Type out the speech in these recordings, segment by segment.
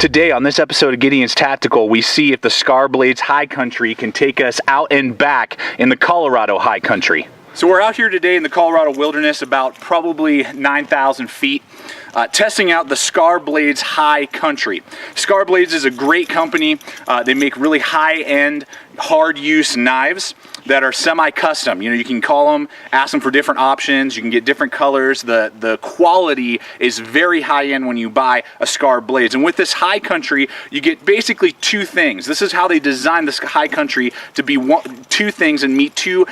Today on this episode of Gideon's Tactical, we see if the Scar Blades High Country can take us out and back in the Colorado High Country. So we're out here today in the Colorado wilderness, about probably 9,000 feet, testing out the Scar Blades High Country. Scar Blades is a great company. They make really high-end, hard-use knives that are semi-custom. You know, you can call them, ask them for different options. You can get different colors. The quality is very high-end when you buy a Scar Blades. And with this High Country, you get basically two things. This is how they designed this High Country to be two things and meet two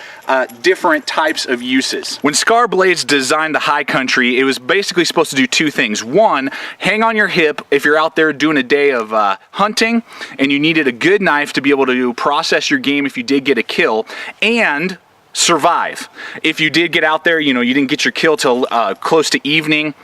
different types of uses. When Scar Blades designed the High Country, it was basically supposed to do two things. One, hang on your hip if you're out there doing a day of hunting and you needed a good knife to be able to process your game if you did get a kill, and survive. If you did get out there, you know, you didn't get your kill till close to evening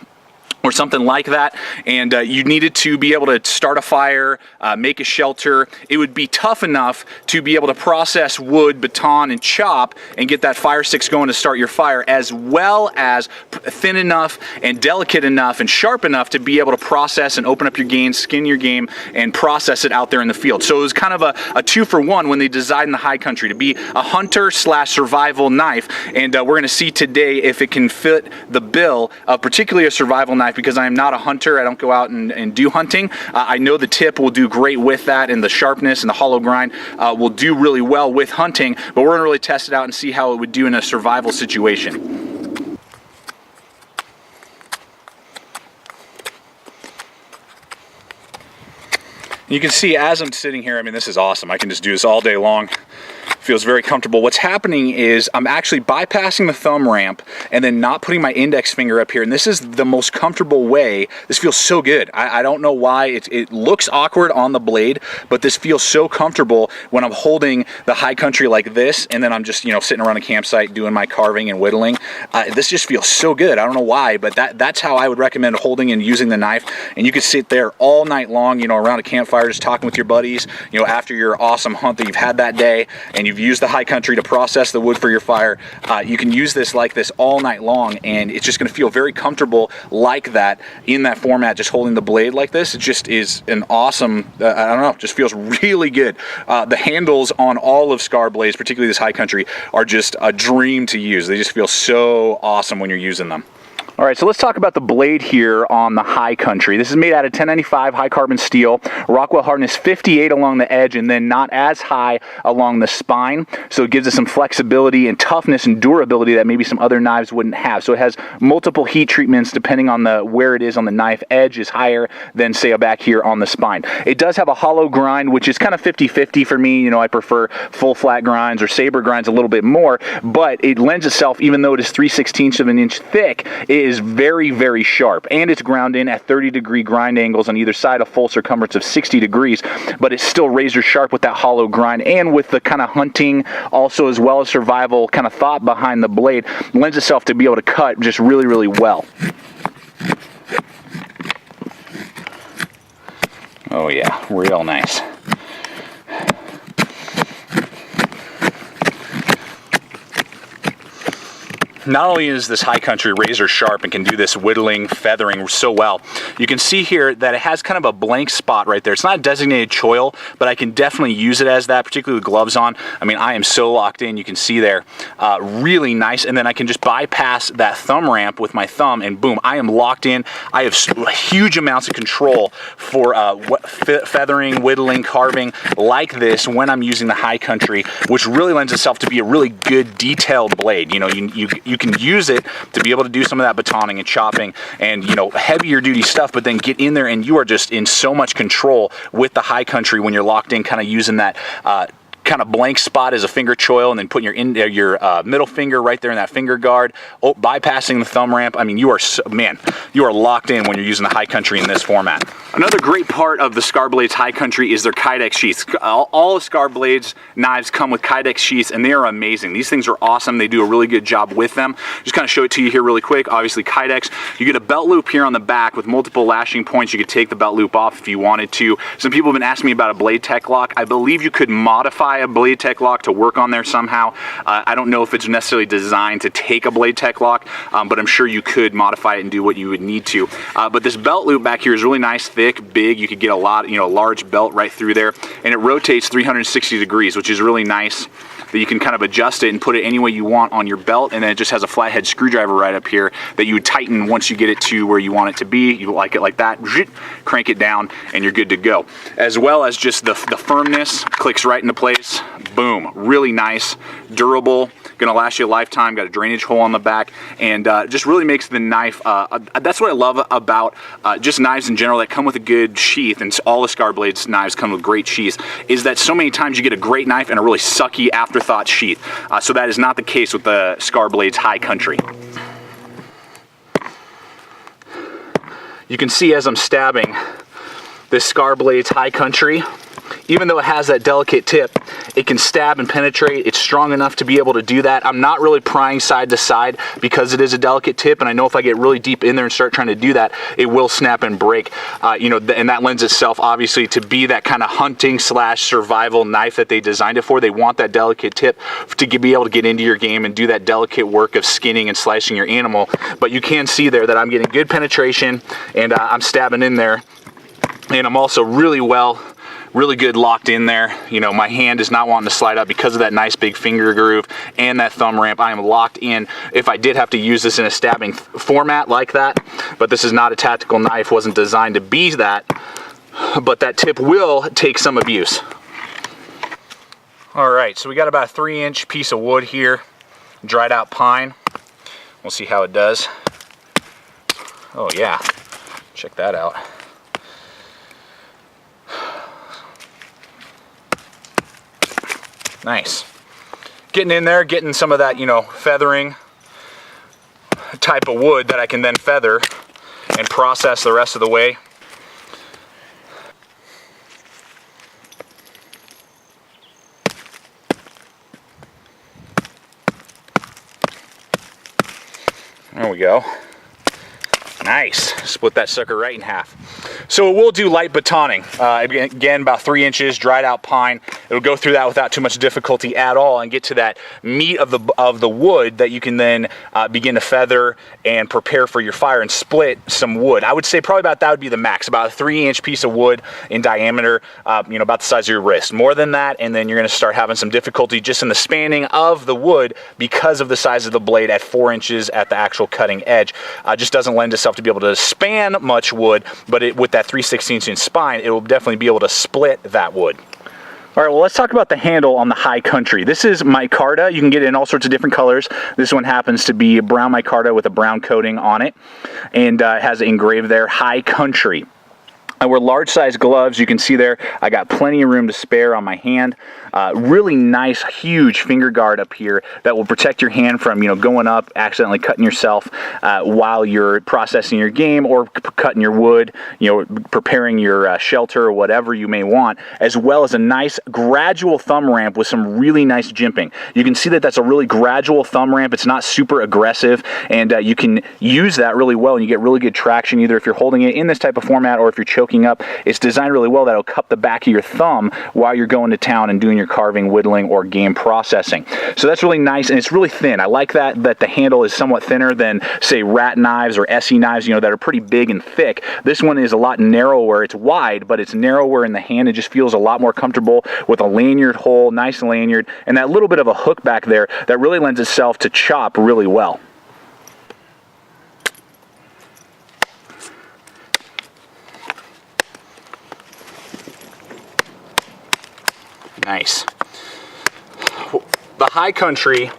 or something like that, and you needed to be able to start a fire, make a shelter, it would be tough enough to be able to process wood, baton, and chop and get that fire sticks going to start your fire, as well as thin enough and delicate enough and sharp enough to be able to process and open up your game, skin your game, and process it out there in the field. So it was kind of a two-for-one when they designed the High Country to be a hunter/survival knife, and we're going to see today if it can fit the bill of particularly a survival knife, because I am not a hunter. I don't go out and do hunting. I know the tip will do great with that, and the sharpness and the hollow grind will do really well with hunting, but we're going to really test it out and see how it would do in a survival situation. You can see as I'm sitting here, I mean, this is awesome. I can just do this all day long. Feels very comfortable. What's happening is I'm actually bypassing the thumb ramp and then not putting my index finger up here, and this is the most comfortable way. This feels so good. I don't know why. It looks awkward on the blade, but this feels so comfortable when I'm holding the High Country like this, and then I'm just, you know, sitting around a campsite doing my carving and whittling. This just feels so good. I don't know why, but that's how I would recommend holding and using the knife. And you could sit there all night long, you know, around a campfire just talking with your buddies, you know, after your awesome hunt that you've had that day, and you've used the High Country to process the wood for your fire. You can use this like this all night long, and it's just going to feel very comfortable like that in that format, just holding the blade like this. It just is an awesome, I don't know, just feels really good. The handles on all of Scar Blades, particularly this High Country, are just a dream to use. They just feel so awesome when you're using them. All right, so let's talk about the blade here on the High Country. This is made out of 1095 high carbon steel, Rockwell hardness 58 along the edge, and then not as high along the spine. So it gives us some flexibility and toughness and durability that maybe some other knives wouldn't have. So it has multiple heat treatments depending on where it is on the knife. Edge is higher than, say, back here on the spine. It does have a hollow grind, which is kind of 50-50 for me. You know, I prefer full flat grinds or saber grinds a little bit more, but it lends itself, even though it is 3/16 of an inch thick, it is very, very sharp, and it's ground in at 30-degree grind angles on either side, a full circumference of 60 degrees, but it's still razor sharp with that hollow grind, and with the kind of hunting also as well as survival kind of thought behind the blade, lends itself to be able to cut just really, really well. Oh yeah, real nice. Not only is this High Country razor sharp and can do this whittling, feathering so well, you can see here that it has kind of a blank spot right there. It's not a designated choil, but I can definitely use it as that, particularly with gloves on. I mean, I am so locked in, you can see there. Really nice, and then I can just bypass that thumb ramp with my thumb, and boom, I am locked in. I have huge amounts of control for feathering, whittling, carving like this when I'm using the High Country, which really lends itself to be a really good detailed blade. You know, you can use it to be able to do some of that batoning and chopping and, you know, heavier duty stuff, but then get in there and you are just in so much control with the High Country when you're locked in, kind of using that kind of blank spot as a finger choil, and then putting your middle finger right there in that finger guard, bypassing the thumb ramp. I mean, you are you are locked in when you're using the High Country in this format. Another great part of the Scar Blades High Country is their Kydex sheaths. All the Scar Blades knives come with Kydex sheaths, and they are amazing. These things are awesome. They do a really good job with them. Just kind of show it to you here really quick. Obviously Kydex. You get a belt loop here on the back with multiple lashing points. You could take the belt loop off if you wanted to. Some people have been asking me about a BLADEHQ lock. I believe you could modify modify a BLADEHQ lock to work on there somehow. I don't know if it's necessarily designed to take a BLADEHQ lock, but I'm sure you could modify it and do what you would need to. But this belt loop back here is really nice, thick, big. You could get a lot, you know, a large belt right through there, and it rotates 360 degrees, which is really nice. That you can kind of adjust it and put it any way you want on your belt, and then it just has a flathead screwdriver right up here that you would tighten once you get it to where you want it to be. You like it like that, crank it down, and you're good to go. As well as just the firmness, clicks right into place. Boom, really nice, durable, gonna last you a lifetime. Got a drainage hole on the back, and just really makes the knife, that's what I love about just knives in general that come with a good sheath, and all the Scar Blades knives come with great sheaths, is that so many times you get a great knife and a really sucky afterthought sheath. So that is not the case with the Scar Blades High Country. You can see as I'm stabbing this Scar Blades High Country, even though it has that delicate tip, it can stab and penetrate. It's strong enough to be able to do that. I'm not really prying side to side because it is a delicate tip, and I know if I get really deep in there and start trying to do that, it will snap and break. You know, and that lends itself obviously to be that kind of hunting slash survival knife that they designed it for. They want that delicate tip to be able to get into your game and do that delicate work of skinning and slicing your animal. But you can see there that I'm getting good penetration, and I'm stabbing in there, and I'm also really good locked in there. You know, my hand is not wanting to slide up because of that nice big finger groove and that thumb ramp. I am locked in if I did have to use this in a stabbing format like that, but this is not a tactical knife, wasn't designed to be that, but that tip will take some abuse. All right, so we got about a 3-inch piece of wood here, dried out pine. We'll see how it does. Oh yeah, check that out. Nice. Getting in there, getting some of that, you know, feathering type of wood that I can then feather and process the rest of the way. There we go. Nice. Split that sucker right in half. So we'll do light batoning. Again, about 3 inches, dried out pine. It'll go through that without too much difficulty at all and get to that meat of the wood that you can then begin to feather and prepare for your fire and split some wood. I would say probably about that would be the max, about a 3-inch piece of wood in diameter, you know, about the size of your wrist. More than that, and then you're going to start having some difficulty just in the spanning of the wood because of the size of the blade at 4 inches at the actual cutting edge. Just doesn't lend itself to be able to span much wood, but with that 3/16 inch spine, it will definitely be able to split that wood. All right, well, let's talk about the handle on the High Country. This is micarta. You can get it in all sorts of different colors. This one happens to be brown micarta with a brown coating on it, and it has engraved there, High Country. I wear large size gloves. You can see there I got plenty of room to spare on my hand. Really nice, huge finger guard up here that will protect your hand from, you know, going up, accidentally cutting yourself while you're processing your game or cutting your wood, you know, preparing your shelter or whatever you may want, as well as a nice gradual thumb ramp with some really nice jimping. You can see that that's a really gradual thumb ramp. It's not super aggressive, and you can use that really well, and you get really good traction either if you're holding it in this type of format or if you're choking up. It's designed really well that'll cup the back of your thumb while you're going to town and doing your carving, whittling, or game processing. So that's really nice, and it's really thin. I like that the handle is somewhat thinner than, say, rat knives or SE knives, you know, that are pretty big and thick. This one is a lot narrower. It's wide, but it's narrower in the hand. It just feels a lot more comfortable with a lanyard hole, nice lanyard, and that little bit of a hook back there that really lends itself to chop really well. Nice. The High Country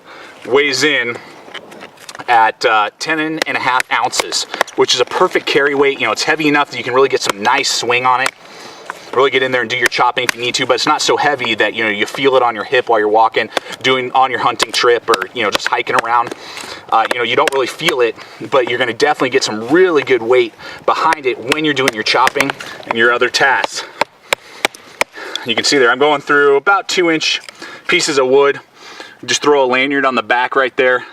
weighs in at 10.5 ounces, which is a perfect carry weight. You know, it's heavy enough that you can really get some nice swing on it. Really get in there and do your chopping if you need to, but it's not so heavy that, you know, you feel it on your hip while you're walking, doing on your hunting trip, or, you know, just hiking around. You know, you don't really feel it, but you're going to definitely get some really good weight behind it when you're doing your chopping and your other tasks. You can see there I'm going through about 2-inch pieces of wood. Just throw a lanyard on the back right there.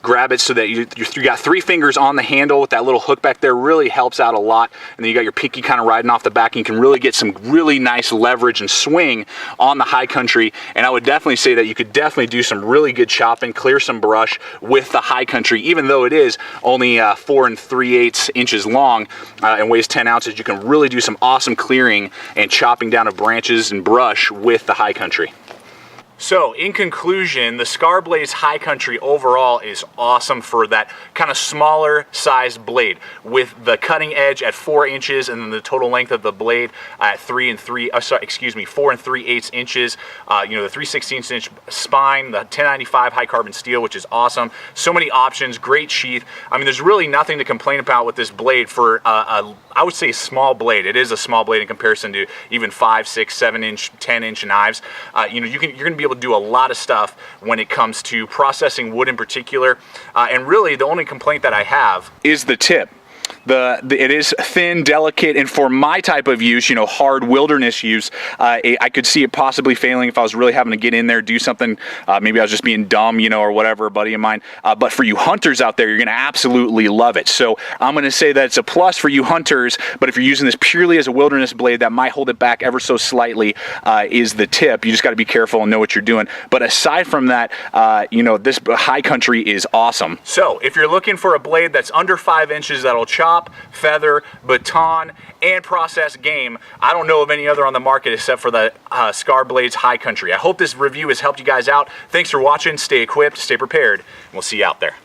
grab it so that you got 3 fingers on the handle with that little hook back there. Really helps out a lot. And then you got your pinky kind of riding off the back, and you can really get some really nice leverage and swing on the high country. And I would definitely say that you could definitely do some really good chopping, clear some brush with the high country. Even though it is only 4 3/8 inches long and weighs 10 ounces, you can really do some awesome clearing and chopping down of branches and brush with the high country. So in conclusion, the ScarBlade's high country overall is awesome for that kind of smaller sized blade, with the cutting edge at 4 inches and then the total length of the blade at 4 3/8 inches. You know, the 3/16 inch spine, the 1095 high carbon steel, which is awesome. So many options, great sheath. I mean, there's really nothing to complain about with this blade for I would say a small blade. It is a small blade in comparison to even 5, 6, 7 inch, 10 inch knives. You know, you're gonna be able to do a lot of stuff when it comes to processing wood in particular. And really the only complaint that I have is the tip. It is thin, delicate, and for my type of use, you know, hard wilderness use, I could see it possibly failing if I was really having to get in there, do something, maybe I was just being dumb, you know, or whatever, a buddy of mine. But for you hunters out there, you're gonna absolutely love it. So I'm gonna say that it's a plus for you hunters, but if you're using this purely as a wilderness blade, that might hold it back ever so slightly, is the tip. You just gotta be careful and know what you're doing. But aside from that, you know, this high country is awesome. So if you're looking for a blade that's under 5 inches that'll chop, feather, baton, and process game, I don't know of any other on the market except for the ScarBlade's high country. I hope this review has helped you guys out. Thanks for watching. Stay equipped, stay prepared, and we'll see you out there.